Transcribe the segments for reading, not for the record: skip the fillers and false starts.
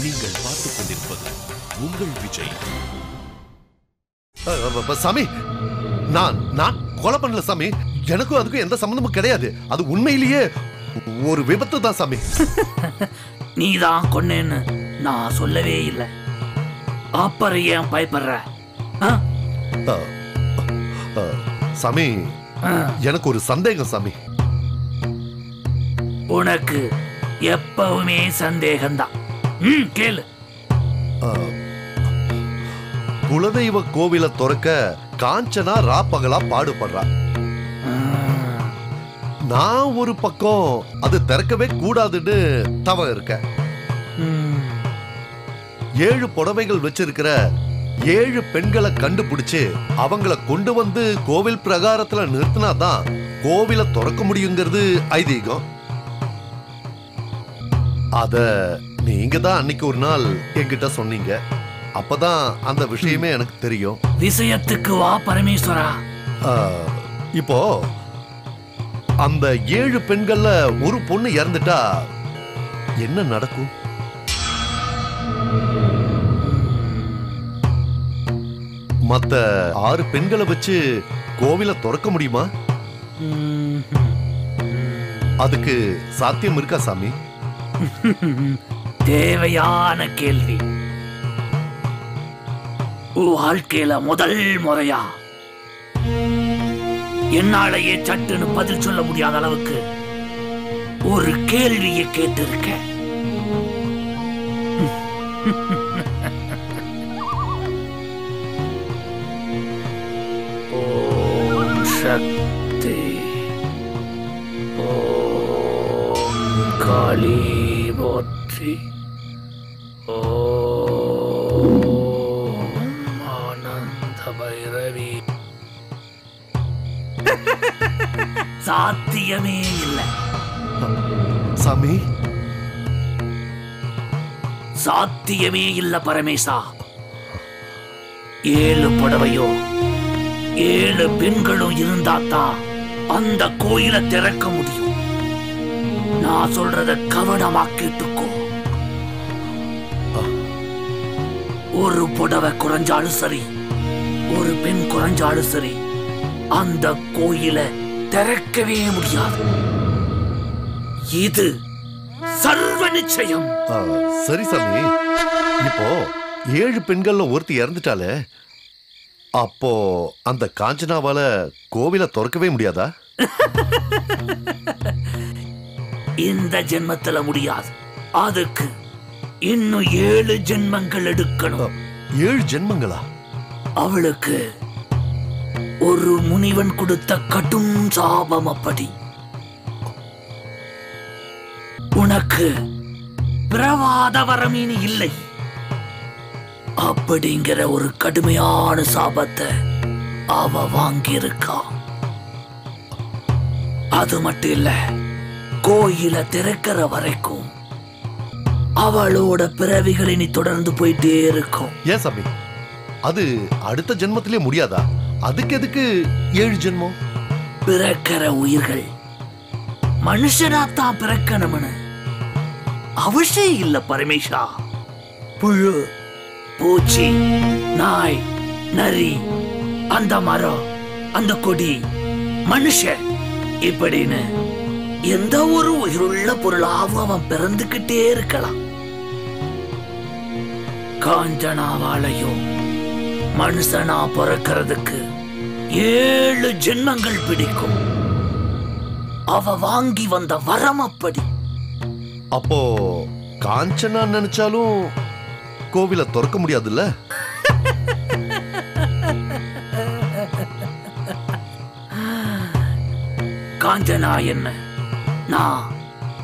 நீங்கள் பார்த்துக் கொண்டிருப்பது உங்கள் விஜய். சாமி, நான் கொலை பண்ணல சாமி. எனக்கும் அதுக்கும் எந்த சம்பந்தமும் கிடையாது. அது உண்மையிலேயே ஒரு விபத்து தான் சாமி. நீதான் கொன்னேன்னு நான் சொல்லவே இல்லை. அப்புறம் ஏன் பயப்படுற? சாமி, எனக்கு ஒரு சந்தேகம் சாமி. உனக்கு எப்பவுமே சந்தேகம்தான். கேளு. குலதெய்வ கோவிலை திறக்க காஞ்சனா ராப்பகலா பாடுபடுறா. நான் ஒரு பக்கம் அது திறக்கவே கூடாதுன்னு தவ இருக்க. 7 புடவைகள் வச்சிருக்கிற 7 பெண்களை கண்டுபிடிச்சு அவங்கள கொண்டு வந்து கோவில் பிரகாரத்துல நிறுத்தினாதான் கோவிலை திறக்க முடியுங்கிறது ஐதீகம். அத நீங்க தான் அன்னைக்கு ஒரு நாள் என்கிட்ட சொன்னீங்க. அப்பதான் அந்த விஷயமே எனக்கு தெரியும். விஷயத்துக்கு வா பரமேஸ்வரா. இப்போ அந்த 7 பெண்கள்ல ஒரு பொண்ணு இறந்துட்டா என்ன நடக்கும்? மத்த 6 பெண்களை வச்சு கோவிலை திறக்க முடியுமா? அதுக்கு சாத்தியம் இருக்கா சாமி? தேவையான கேள்வி. வாழ்க்கையில முதல் முறையா என்னாலேயே சட்டுன்னு பதில் சொல்ல முடியாத அளவுக்கு ஒரு கேள்வியை கேட்டிருக்க. ஓம் சக்தி, ஓம் காளி போற்றி, ஓம் ஆனந்த பைரவி. சாத்தியமே இல்லை சாமி. சாத்தியமே இல்ல பரமேசா. 7 புடவையோ 7 பெண்களும் இருந்தாத்தான் அந்த கோயிலை திறக்க முடியும். நான் சொல்றத கவனமா கேட்டுக்கோ. ஒரு புடவை குறைஞ்சாலும் சரி, ஒரு பெண் குறைஞ்சாலும் சரி, அந்த கோயிலை திறக்கவே முடியாது. இது சர்வ நிச்சயம். சரி சாமி, இப்போ 7 பெண்கள்ல ஒருத்தி இறந்துட்டாலே, அப்போ அந்த காஞ்சனாவால கோவிலை திறக்கவே முடியாதா? இந்த ஜென்மத்துல முடியாது. அதுக்கு இன்னும் 7 ஜென்மங்கள் எடுக்கணும். 7 ஜென்மங்களா? அவளுக்கு ஒரு முனிவன் கொடுத்த கடும் சாபம் அப்படி. உனக்கு பிரவாத வரமீனி இல்லை அப்படிங்கிற ஒரு கடுமையான சாபத்தை அவ வாங்கியிருக்கா. அது மட்டும் இல்ல, கோயிலை திறக்கிற வரைக்கும் அவளோட பிறவிகள் இனி தொடர்ந்து போயிட்டே இருக்கும். ஏன் சாமி, அது அடுத்த ஜென்மத்திலே முடியாதா? அதுக்கு எதுக்கு 7 ஜென்மம்? பிறக்கிற உயிர்கள் மனுஷனாத்தான் பிறக்கணும்னு அவசியம் இல்ல பரமேஷா. புழு, பூச்சி, நாய், நரி, அந்த மரம், அந்த கொடி, மனுஷன் இப்படின்னு எந்த ஒரு உயிருள்ள பொருளாவும் அவன் பிறந்துகிட்டே இருக்கலாம். காஞ்சனாவாலையும் மனுஷனா பிறக்கிறதுக்கு 7 ஜென்மங்கள் பிடிக்கும். அவ வாங்கி வந்த வரம் அப்படி. அப்போ காஞ்சனா நினைச்சாலும் கோவிலை திறக்க முடியாதுல்ல? காஞ்சனா என்ன, நான்,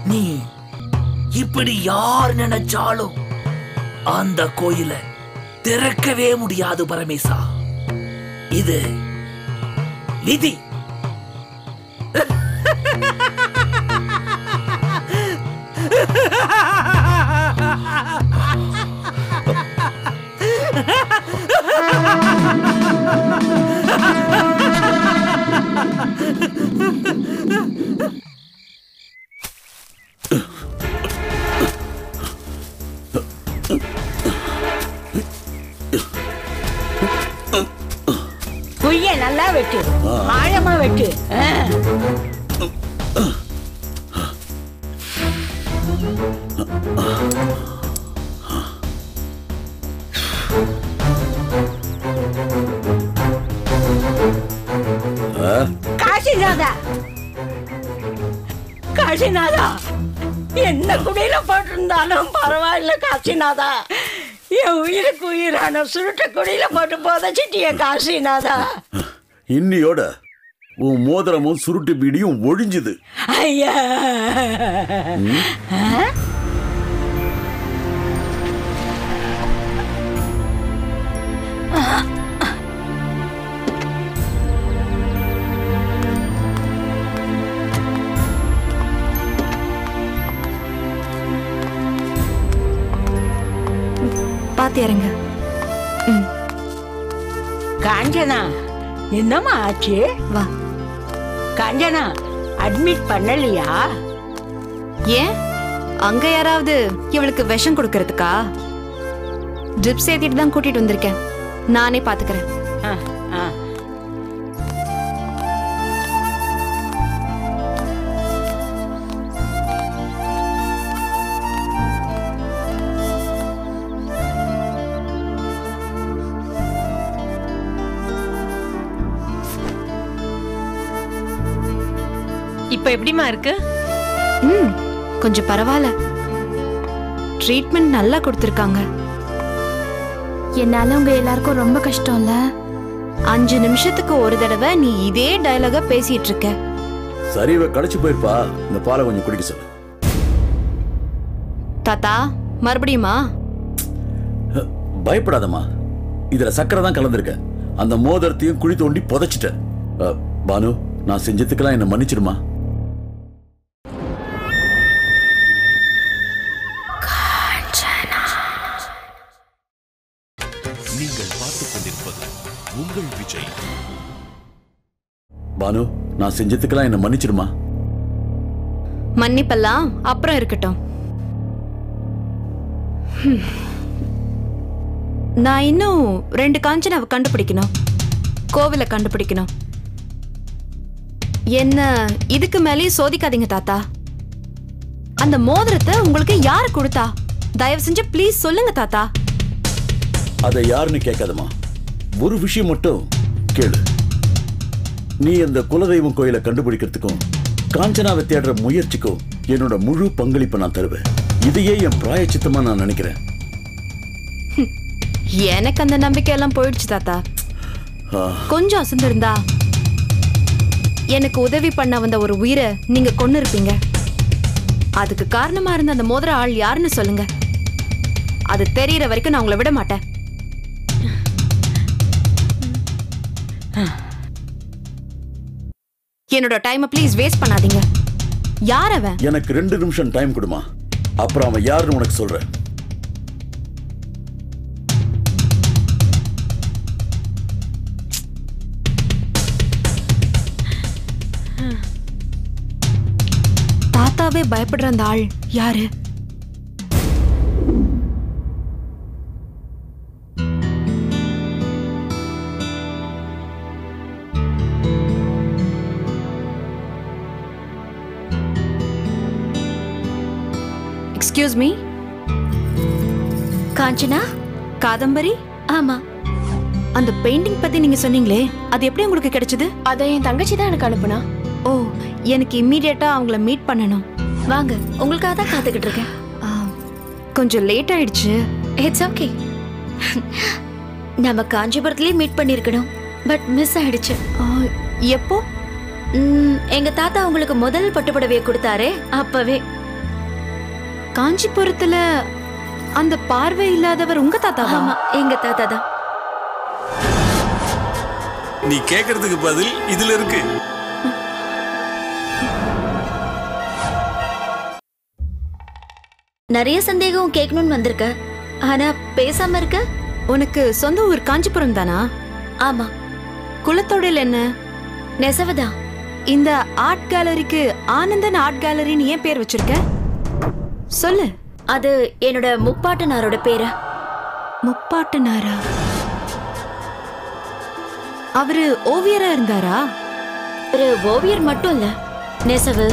நீ, இப்படி யார் நினைச்சாலும் அந்த கோயிலை திறக்கவே முடியாது பரமேசா. இது விதி. குய்ய நல்லா வெட்டு, ஆழமா வெட்டு. காசிநாதா, காசிநாதா, என்ன குடியில போட்டிருந்தாலும் பரவாயில்ல காசிநாதா. என் உயிருக்கு உயிரான சுருட்ட குடியில போட்டு போதச்சிட்டிய காசிநாதா. இன்னியோட உன் மோதிரமும் சுருட்டு பீடியும் ஒழிஞ்சுது. ஐயா, பாத்தியாருங்க. காஞ்சனா, என்னம்மா ஆச்சு? வா. காஞ்சனா, அட்மிட் பண்ணலையா? ஏன் அங்க யாராவது இவளுக்கு விஷம் கொடுக்கறதுக்கா? ட்ரிப்ஸ் ஏத்திட்டு தான் கூட்டிட்டு வந்திருக்கேன். நானே பாத்துக்கிறேன். இப்ப எப்படிமா இருக்கு? கொஞ்சம் பரவாயில்ல. ட்ரீட்மெண்ட் நல்லா கொடுத்திருக்காங்க. என்னால உங்க எல்லாருக்கும் ரொம்ப கஷ்டம்ல. 5 நிமிஷத்துக்கு ஒரு தடவை நீ இதே டயலாக பேசிட்டு இருக்க. சரி, இவ களைச்சு போயிருப்பா. இந்த பாலை கொஞ்சம் குடிக்க சொல்லு. தாத்தா, மறுபடியுமா? பயப்படாதம்மா, இதுல சக்கரை தான் கலந்துருக்க. அந்த மோதிரத்தையும் குழி தோண்டி புதைச்சிட்ட. பானு, நான் செஞ்சதுக்கெல்லாம் என்ன மன்னிச்சிடுமா? நீங்கள் பார்த்துக் கொண்டிருப்பது உங்கள் விஜய். பானு, நான் செஞ்சதுக்கெல்லாம் என்ன மன்னிச்சிடுமா? மன்னிப்பெல்லாம் அப்புறம் இருக்கட்டும். நான் இன்னும் 2 காஞ்சனாவை கண்டுபிடிக்கணும். கோவிலை கண்டுபிடிக்கணும். என்ன இதுக்கு மேலேயே சோதிக்காதீங்க தாத்தா. அந்த மோதிரத்தை உங்களுக்கு யாரு கொடுத்தா? தயவு செஞ்சு ப்ளீஸ் சொல்லுங்க தாத்தா. அதை யாருன்னு கேட்காதமா, ஒரு விஷயம் மட்டும் கேளு. நீ அந்த குலதெய்வம் கோயிலை கண்டுபிடிக்கிறதுக்கும் காஞ்சனாவை தேடுற முயற்சிக்கும் என்னோட முழு பங்களிப்பை நான் தருவேன். இதையே என் பிராயச்சித்தமா நான் நினைக்கிறேன். எனக்கு அந்த நம்பிக்கை எல்லாம் போயிடுச்சு தாத்தா. கொஞ்சம் அசந்திருந்தா எனக்கு உதவி பண்ண வந்த ஒரு உயிரை நீங்க கொன்னு இருப்பீங்க. அதுக்கு காரணமா இருந்த அந்த மோதிர ஆள் யாருன்னு சொல்லுங்க. அது தெரியற வரைக்கும் நான் உங்களை விட மாட்டேன். என்னோட டைமை ப்ளீஸ் வேஸ்ட் பண்ணாதீங்க. யார் அவன்? எனக்கு 2 நிமிஷம் டைம் கொடுமா, அப்புறம் அவன் யாருன்னு உனக்கு சொல்றேன். தாத்தாவே பயப்படுற அந்த ஆள் யாரு? Excuse me. காஞ்சனா? காதம்பரி? ஆமா. அந்த பெயிண்டிங் பத்தி நீங்க சொன்னீங்களே, அது எப்படி உங்களுக்கு கிடைச்சது? அதை என் தங்கச்சி தான் எனக்கு அனுப்புனா. ஓ, எனக்கு இம்மீடியட்டா அவங்கள மீட் பண்ணணும். வாங்க, உங்களுக்காக தான் காத்துக்கிட்டு இருக்கேன். கொஞ்சம் லேட் ஆயிடுச்சு. It's okay. நம்ம காஞ்சிபுரத்துலயே மீட் பண்ணிருக்கணும், பட் மிஸ் ஆயிடுச்சு. எப்போ? எங்க தாத்தா உங்களுக்கு முதல் பட்டுப்புடவையை கொடுத்தாரே, அப்பவே. காஞ்சிபுரத்துல அந்த பார்வை இல்லாதவர் உங்க தாத்தா? ஆமா, எங்க தாத்தா தான். நீ கேக்குறதுக்கு பதில் இதுல இருக்கு. நிறைய சந்தேகம் கேட்கணும்னு வந்திருக்க, ஆனா பேசாம இருக்க. உனக்கு சொந்த ஊர் காஞ்சிபுரம் தானா? ஆமா. குலத்தொழில் என்ன? நெசவுதா. இந்த ஆர்ட் கேலரிக்கு ஆனந்தன் ஆர்ட் கேலரின்னு ஏன் பேர் வச்சிருக்க? சொல்லு. அது என்னோட முப்பாட்டனாரோட பேரு. முப்பாட்டனாரா? அவரு ஓவியரா இருந்தாரா? ஒரு ஓவியர் மட்டும் இல்ல, நெசவு,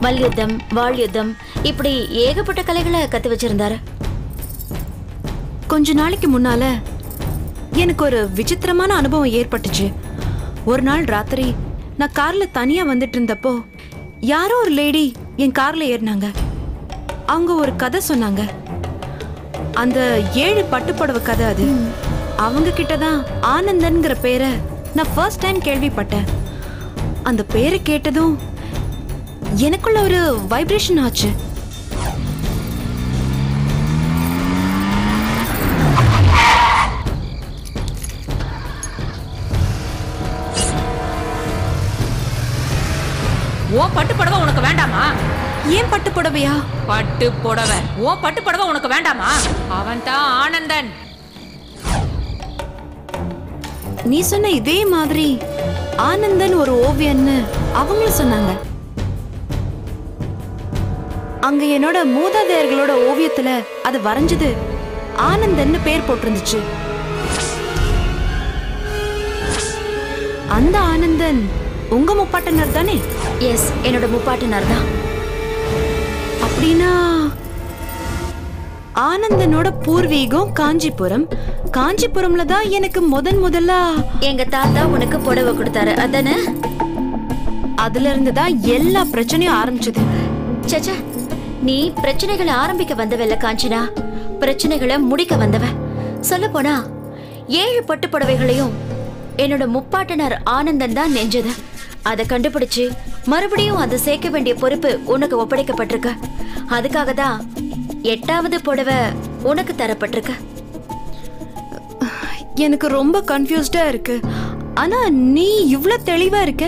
மல்யுத்தம், வாள்யுத்தம் இப்படி ஏகப்பட்ட கலைகளை கத்து வச்சிருந்தாரு. கொஞ்ச நாளைக்கு முன்னால எனக்கு ஒரு விசித்திரமான அனுபவம் ஏற்பட்டுச்சு. ஒரு நாள் ராத்திரி நான் கார்ல தனியா வந்துட்டு இருந்தப்போ யாரோ ஒரு லேடி என் கார்ல ஏறினாங்க. அவங்க ஒரு கதை சொன்னாங்க. அந்த 7 பட்டுப்புடவை கதை அது. அவங்க கிட்டதான் ஆனந்தன்கிற பேரை நான் ஃபர்ஸ்ட் டைம் கேள்விப்பட்டேன். அந்த பேரை கேட்டதும் எனக்குள்ள ஒரு வைப்ரேஷன் ஆச்சு. ஓ பட்டு புடவை உனக்கு வேண்டாமா? ஏன் பட்டு புடவையா? பட்டு புடவை ஓ பட்டு புடவை உனக்கு வேண்டாமா? அவன் தான் ஆனந்தன். நீ சொன்ன இதே மாதிரி ஆனந்தன் ஒரு ஓவியன்னு அவங்களும் சொன்னாங்க. அங்க என்னோட மூதாதையர்களோட ஓவியத்துல அது வரைஞ்சது ஆனந்தன்னு பேர் போட்டிருந்துச்சு. அந்த ஆனந்தன் உங்க முப்பாட்டனர் தானே? எஸ், என்னோட முப்பாட்டனார் தான். அப்படின்னா ஆனந்தனோட பூர்வீகம் காஞ்சிபுரம். காஞ்சிபுரம்ல தான் எனக்கு முதல்ல எங்க தாத்தா உனக்கு புடவை கொடுத்தாரு அதானே? அதுல இருந்து தான் எல்லா பிரச்சனையும் ஆரம்பிச்சது. சச்சா, நீ பிரச்சனைகளை ஆரம்பிக்க வந்தவல்ல காஞ்சனா, பிரச்சனைகளை முடிக்க வந்தவ. சொல்ல போனா 7 பட்டு புடவைகளையும் என்னோட முப்பாட்டனார் ஆனந்தன் தான் நெஞ்சது. அதை கண்டுபிடிச்சு மறுபடியும் அதை சேர்க்க வேண்டிய பொறுப்பு உனக்கு ஒப்படைக்கப்பட்டிருக்க. அதுக்காக தான் 8வது புடவை உனக்கு தரப்பட்டிருக்க. எனக்கு ரொம்ப கன்ஃபியூஸ்டா இருக்கு. ஆனா நீ இவ்ளோ தெளிவா இருக்க.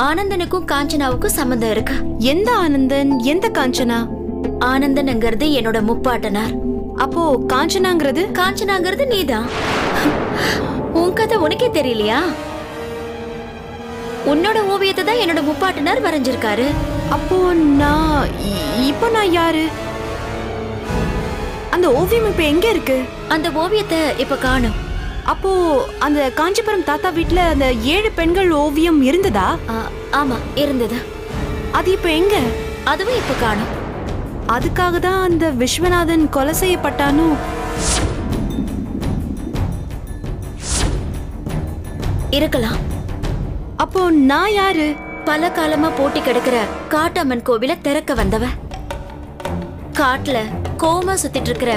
ஆனந்தனுக்கும் காஞ்சனாவுக்கும் சம்பந்தம் இருக்கு. எந்த ஆனந்தன், எந்த காஞ்சனா? ஆனந்தன்ங்கிறது என்னோட முப்பாட்டனார். அப்போ காஞ்சனாங்கிறது? காஞ்சனாங்கிறது நீதான். உன் கதை உனக்கே தெரியலையா? உன்னோட ஓவியத்தை தான் என்னோட முப்பாட்டனார் வரைஞ்சிருக்காரு. அப்போ நான் யாரு? அந்த ஓவியம் இப்ப எங்க இருக்கு? அந்த ஓவியத்தை இப்ப காணோம். அப்போ அந்த காஞ்சிபுரம் தாத்தா வீட்ல அந்த 7 பெண்கள் ஓவியம் இருந்ததா? ஆமா, இருந்தது. அது இப்ப எங்க? அதுவும் இப்ப காணோம். அதுக்காக தான் அந்த விஸ்வநாதன் கொலை செய்யப்பட்டானோ? இருக்கலாம். அப்போ நான் யாரு? பல காலமா போட்டி கிடக்கிற காட்டம்மன் கோவில திறக்க வந்தவ. காட்டுல கோமா சுத்திட்டு இருக்கிற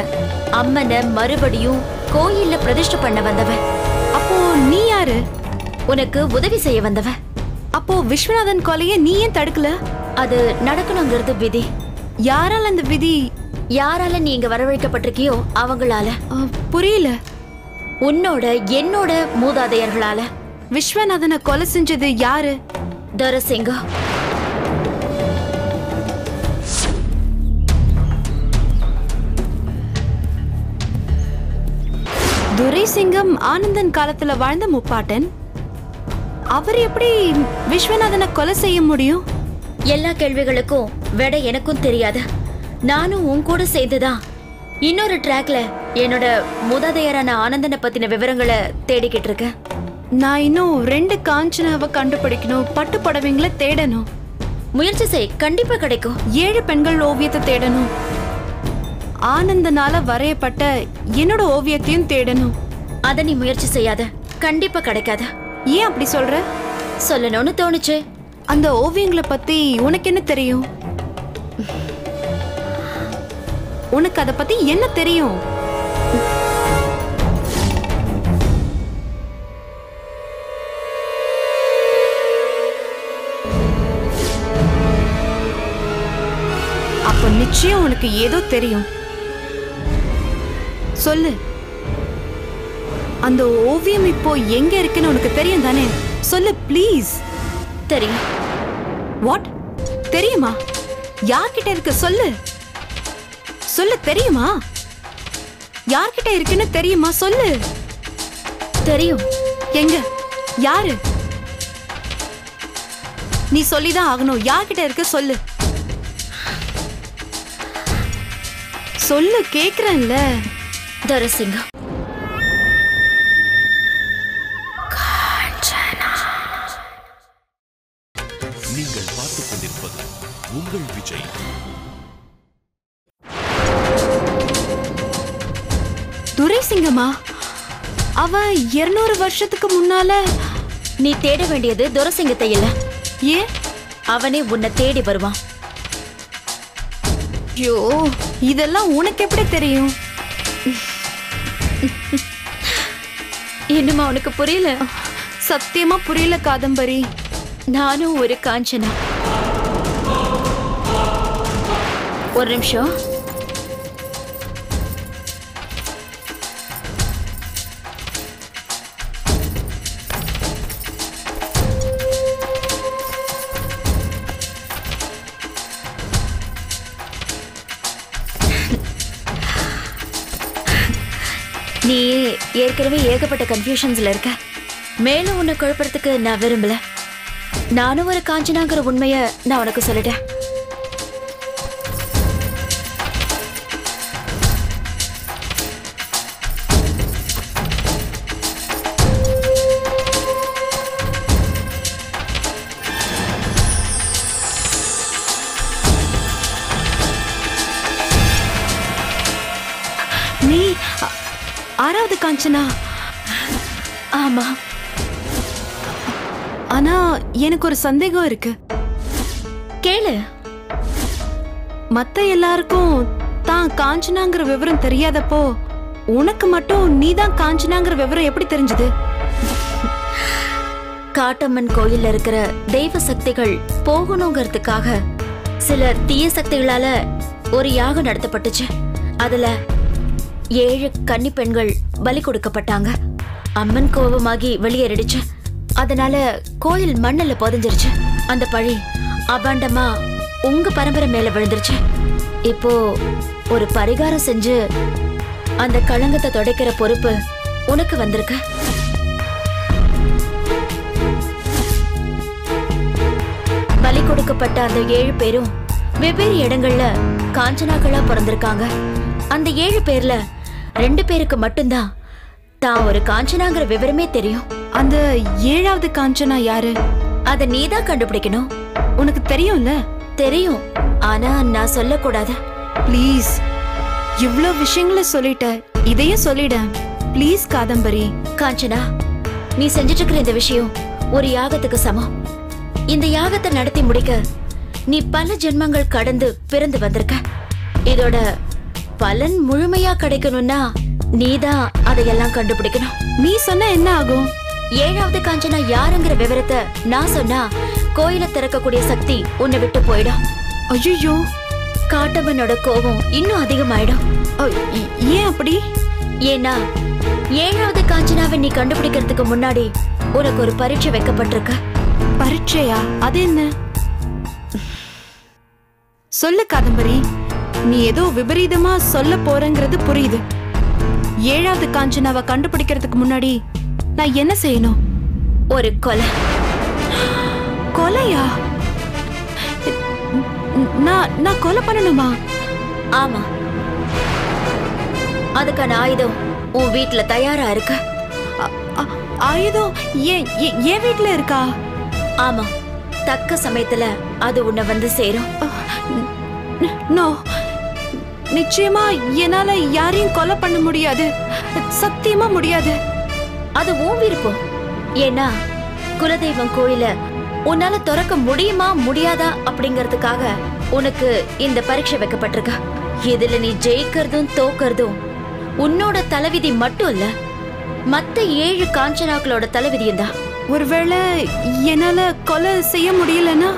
அம்மனை மறுபடியும் கோயில்ல பிரதிஷ்டை பண்ண வந்தவ. அப்போ நீ யாரு? உனக்கு உதவி செய்ய வந்தவ. அப்போ விஸ்வநாதன் கொலையை நீ ஏன் தடுக்கல? அது நடக்கணுங்கிறது விதி. யாரால அந்த விதி? யாரால நீ இங்க வரவழைக்கப்பட்டிருக்கியோ அவங்களால. புரியல. உன்னோட என்னோட மூதாதையர்களால. விஸ்வநாதனை கொலை செஞ்சது யாரு? தரசிங்கா. துரைசிங்கம் ஆனந்தன் காலத்துல வாழ்ந்த முப்பாட்டன். அவர் எப்படி விஸ்வநாதனை கொலை செய்ய முடியும்? எல்லா கேள்விகளுக்கும் விட எனக்கும் தெரியாது. நானும் உன் கூட சேர்ந்துதான் இன்னொரு ட்ராக்ல என்னோட மூதாதையரான ஆனந்தனை பத்தின விவரங்களை தேடிக்கிட்டு இருக்கேன். நான் இன்னும் 2 காஞ்சனாவை கண்டுபிடிக்கணும். பட்டு புடவைங்களை தேடணும். முயற்சி செய், கண்டிப்பா கிடைக்கும். 7 பெண்கள் ஓவியத்தை தேடணும். ஆனந்தனால வரையப்பட்ட என்னோட ஓவியத்தையும் தேடணும். அத நீ முயற்சி செய்யாத, கண்டிப்பா கிடைக்காத. ஏன் அப்படி சொல்ற? சொல்லணும்னு தோணுச்சு. அந்த ஓவியங்களை பத்தி உனக்கு என்ன தெரியும்? உனக்கு அத பத்தி என்ன தெரியும்? அப்ப நிச்சயம் உனக்கு ஏதோ தெரியும். சொல்லு. அந்த ஓவியம் இப்போ எங்க இருக்குன்னு உனக்கு தெரியும் தானே? சொல்லு ப்ளீஸ். தெரியும். வாட்? தெரியுமா? யார்கிட்ட இருக்கு சொல்லு. சொல்லு, தெரியுமா? யார்கிட்ட இருக்குன்னு தெரியுமா? சொல்லு. தெரியும். எங்க? யாரு? நீ சொல்லிதான் ஆகணும். யார்கிட்ட இருக்கு சொல்லு. சொல்லு, கேக்குறேன்ல. துரைசிங்கம். நீங்கள் பார்த்துக் கொண்டிருப்பது உங்கள் விஜய். துரைசிங்கமா? அவ 200 வருஷத்துக்கு முன்னால. நீ தேட வேண்டியது துரைசிங்கத்தை இல்ல. ஏன்? அவனே உன்னை தேடி வருவான். ஐயோ, இதெல்லாம் உனக்கு எப்படி தெரியும்? என்னமா உனக்கு புரியல? சத்தியமா புரியல காதம்பரி. நானும் ஒரு காஞ்சனா. ஒரு நிமிஷம். நீ ஏற்கனவே ஏகப்பட்ட கன்ஃபியூஷன்ஸ்ல இருக்க. மேலும் உன்னை குழப்பறதுக்கு நான் விரும்பல. நானும் ஒரு காஞ்சனாங்கிற உண்மையை நான் உனக்கு சொல்லிட்டேன். நீ 6வது காஞ்சனா? ஆமா. ஆனா எனக்கு ஒரு சந்தேகம் இருக்கு. கேளு. மத்த எல்லாருக்கும் தான் காஞ்சனாங்கிற விவரம் தெரியாதப்போ உனக்கு மட்டும் நீதான் காஞ்சனாங்கிற விவரம் எப்படி தெரிஞ்சது? காட்டம்மன் கோயில்ல இருக்கிற தெய்வ சக்திகள் போகணுங்கிறதுக்காக சில தீய சக்திகளால ஒரு யாகம் நடத்தப்பட்டுச்சு. அதுல 7 கன்னி பெண்கள் பலி கொடுக்கப்பட்டாங்க. அம்மன் கோபமாகி வெளியேறிடுச்சு. அதனால கோயில் மண்ணில புதைஞ்சிருச்சு. அந்த பழி அபாண்டமா உங்க பரம்பரை மேல விழுந்துருச்சு. இப்போ ஒரு பரிகாரம் செஞ்சு அந்த களங்கத்தை துடைக்கிற பொறுப்பு உனக்கு வந்திருக்கு. பலி கொடுக்கப்பட்ட அந்த 7 பேரும் வெவ்வேறு இடங்கள்ல காஞ்சனாக்களா பிறந்திருக்காங்க. அந்த 7 பேர்ல 2 பேருக்கு மட்டும்தான் தான் ஒரு காஞ்சனாங்கிற விவரமே தெரியும். அந்த 7வது காஞ்சனா யாரு? அத நீதான் கண்டுபிடிக்கணும். உனக்கு தெரியும்ல? தெரியும், ஆனா நான் சொல்லக்கூடாது. ப்ளீஸ், இவ்ளோ விஷயங்களை சொல்லிட்ட, இதையும் சொல்லிட ப்ளீஸ் காதம்பரி. காஞ்சனா, நீ செஞ்சிட்டு இருக்கிற இந்த விஷயம் ஒரு யாகத்துக்கு சமம். இந்த யாகத்தை நடத்தி முடிக்க நீ பல ஜென்மங்கள் கடந்து பிறந்து வந்திருக்க. இதோட பலன் முழுமையா கிடைக்கணும்னா நீதான் அதையெல்லாம் கண்டுபிடிக்கணும். நீ சொன்ன என்ன ஆகும்? 7வது காஞ்சனா யாருங்கிற விவரத்தை நான் சொன்னா கோயிலை திறக்கக்கூடிய சக்தி உன்னை விட்டு போயிடும். ஐயோ, காட்டவனோட கோபம் இன்னும் அதிகமாயிடும். ஏன் அப்படி? ஏன்னா 7வது காஞ்சனாவை நீ கண்டுபிடிக்கிறதுக்கு முன்னாடி உனக்கு ஒரு பரீட்சை வைக்கப்பட்டிருக்க. பரீட்சையா? அது என்ன? சொல்லு காதம்பரி. நீ ஏதோ விபரீதமா சொல்ல போறங்கிறது புரியுது. 7வது காஞ்சனாவை கண்டுபிடிக்கிறதுக்கு முன்னாடி நான் என்ன செய்யணும்? ஒரு கொலை. கொலையா? நான் கொலை பண்ணணுமா? ஆமா. அதுக்கான ஆயுதம் உன் வீட்டுல தயாரா இருக்கு. ஆயுதம் ஏன் வீட்டுல இருக்கா? ஆமா, தக்க சமயத்துல அது உன்னை வந்து சேரும். நோ, நிச்சயமா என்னால யாரையும் கொலை பண்ண முடியாது. சத்தியமா முடியாது. அது உன் விருப்பம். ஏன்னா குலதெய்வம் கோயில உன்னால திறக்க முடியுமா முடியாதா அப்படிங்கறதுக்காக உனக்கு இந்த பரீட்சை வைக்கப்பட்டிருக்க. இதுல நீ ஜெயிக்கிறதும் தோக்கறதும் உன்னோட தலைவிதி மட்டும் இல்ல, மத்த 7 காஞ்சனாக்களோட தலைவிதியும் தான். ஒருவேளை என்னால கொலை செய்ய முடியலன்னா